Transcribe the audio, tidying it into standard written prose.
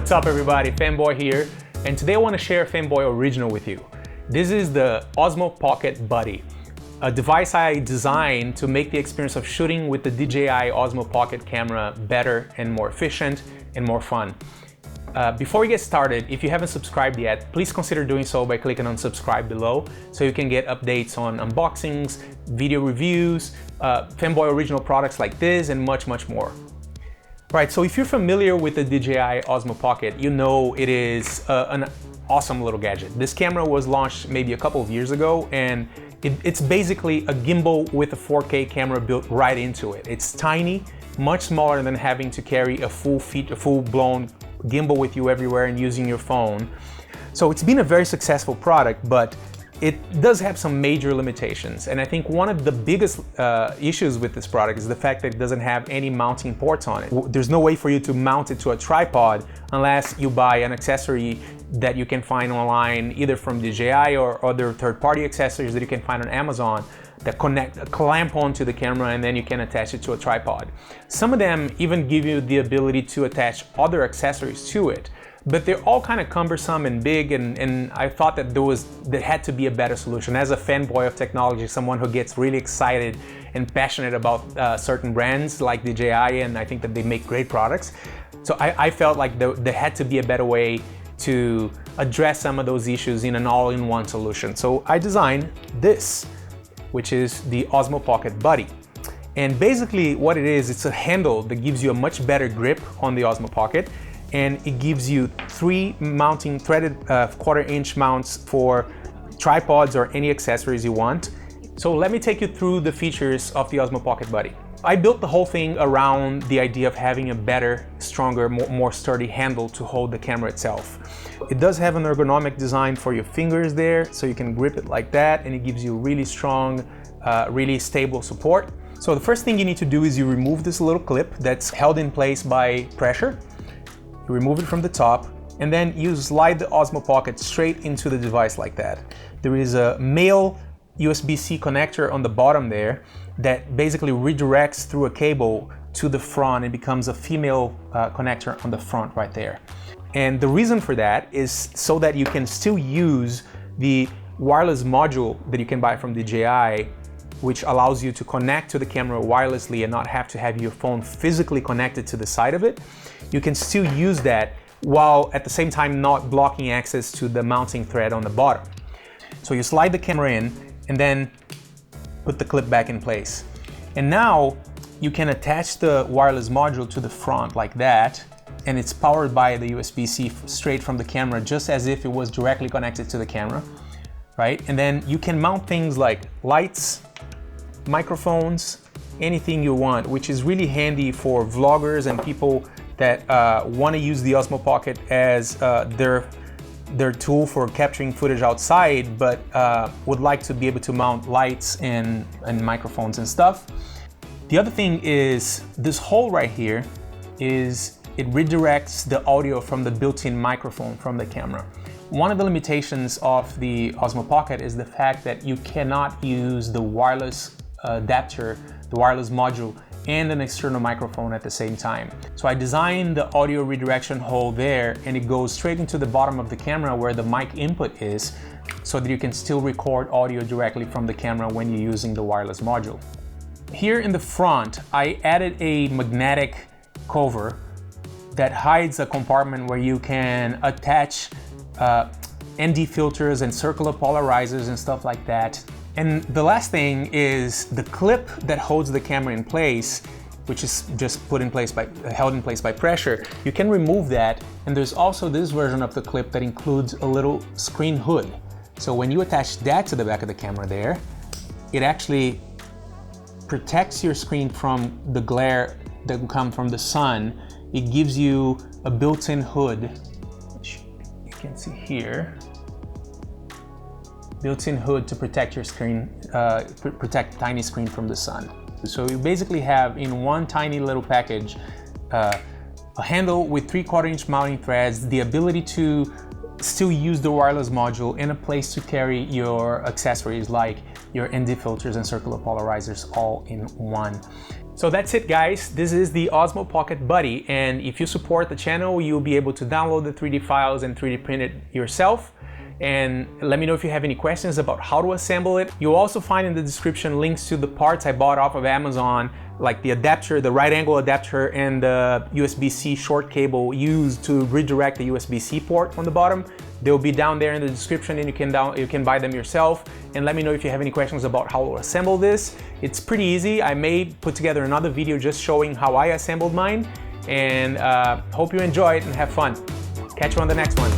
What's up everybody, Fanboy here, and today I want to share a Fanboy original with you. This is the Osmo Pocket Buddy, a device I designed to make the experience of shooting with the DJI Osmo Pocket camera better and more efficient and more fun. Before we get started, if you haven't subscribed yet, please consider doing so by clicking on subscribe below so you can get updates on unboxings, video reviews, Fanboy original products like this, and much more. Right, so if you're familiar with the DJI Osmo Pocket, you know it is an awesome little gadget. This camera was launched maybe a couple of years ago, and it's basically a gimbal with a 4K camera built right into it. It's tiny, much smaller than having to carry a full-blown gimbal with you everywhere and using your phone. So it's been a very successful product, but it does have some major limitations. And I think one of the biggest issues with this product is the fact that it doesn't have any mounting ports on it. There's no way for you to mount it to a tripod unless you buy an accessory that you can find online, either from DJI or other third-party accessories that you can find on Amazon that clamp onto the camera, and then you can attach it to a tripod. Some of them even give you the ability to attach other accessories to it, but they're all kind of cumbersome and big, and I thought that there had to be a better solution. As a fanboy of technology, someone who gets really excited and passionate about certain brands like DJI, and I think that they make great products. So I felt like there had to be a better way to address some of those issues in an all-in-one solution. So I designed this, which is the Osmo Pocket Buddy. And basically what it is, it's a handle that gives you a much better grip on the Osmo Pocket, and it gives you 3 mounting threaded 1/4-inch mounts for tripods or any accessories you want. So let me take you through the features of the Osmo Pocket Buddy. I built the whole thing around the idea of having a better, stronger, more sturdy handle to hold the camera itself. It does have an ergonomic design for your fingers there, so you can grip it like that, and it gives you really strong, really stable support. So the first thing you need to do is you remove this little clip that's held in place by pressure. You remove it from the top, and then you slide the Osmo Pocket straight into the device like that. There is a male USB-C connector on the bottom there that basically redirects through a cable to the front and becomes a female connector on the front right there. And the reason for that is so that you can still use the wireless module that you can buy from DJI, which allows you to connect to the camera wirelessly and not have to have your phone physically connected to the side of it. You can still use that while at the same time not blocking access to the mounting thread on the bottom. So you slide the camera in and then put the clip back in place. And now you can attach the wireless module to the front like that, and it's powered by the USB-C straight from the camera, just as if it was directly connected to the camera, right? And then you can mount things like lights, microphones, anything you want, which is really handy for vloggers and people that want to use the Osmo Pocket as their tool for capturing footage outside, but would like to be able to mount lights and microphones and stuff. The other thing is this hole right here it redirects the audio from the built-in microphone from the camera. One of the limitations of the Osmo Pocket is the fact that you cannot use the wireless adapter, the wireless module, and an external microphone at the same time. So I designed the audio redirection hole there, and it goes straight into the bottom of the camera where the mic input is, so that you can still record audio directly from the camera when you're using the wireless module. Here in the front, I added a magnetic cover that hides a compartment where you can attach ND filters and circular polarizers and stuff like that. And the last thing is the clip that holds the camera in place, which is just held in place by pressure. You can remove that, and there's also this version of the clip that includes a little screen hood. So when you attach that to the back of the camera there, it actually protects your screen from the glare that will come from the sun. It gives you a built-in hood, which you can see here. Built-in hood to protect your screen, protect tiny screen from the sun. So you basically have in one tiny little package a handle with 3/4-inch mounting threads, the ability to still use the wireless module, and a place to carry your accessories like your ND filters and circular polarizers all in one. So that's it, guys. This is the Osmo Pocket Buddy, and if you support the channel, you'll be able to download the 3D files and 3D print it yourself. And let me know if you have any questions about how to assemble it. You'll also find in the description links to the parts I bought off of Amazon, like the adapter, the right angle adapter, and the USB-C short cable used to redirect the USB-C port on the bottom. They'll be down there in the description, and you can buy them yourself. And let me know if you have any questions about how to assemble this. It's pretty easy. I may put together another video just showing how I assembled mine. And hope you enjoy it and have fun. Catch you on the next one.